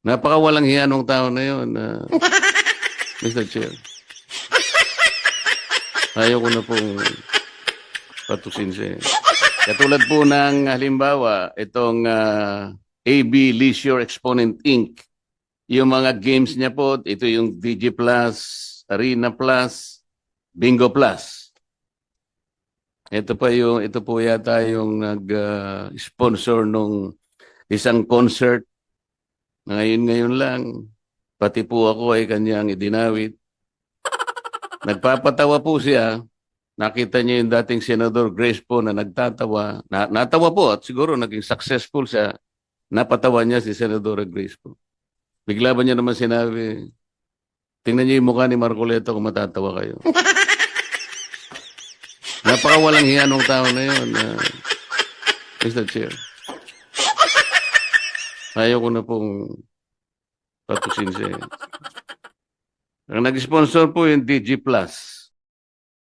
Napakawalang hiya nung tao na yun, Mr. Chair. Ayaw ko na pong patusin siya. Katulad po ng halimbawa, itong AB Leisure Exponent Inc. Yung mga games niya po, ito yung DG Plus, Arena Plus, Bingo Plus. Ito po yata yung nag-sponsor nung isang concert. Ngayon lang, pati po ako ay kanyang idinawit. Nagpapatawa po siya. Nakita niya yung dating Senador Grace po na nagtatawa. Natawa po at siguro naging successful siya. Napatawa niya si Senador Grace po. Bigla ba niya naman sinabi, tingnan niyo yung mukha ni Marcoleta kung matatawa kayo. Napakawalang hiya nung tao na yun, Mr. Chair. Ayaw ko na pong patusin siya. Ang nag-sponsor po yung DG Plus.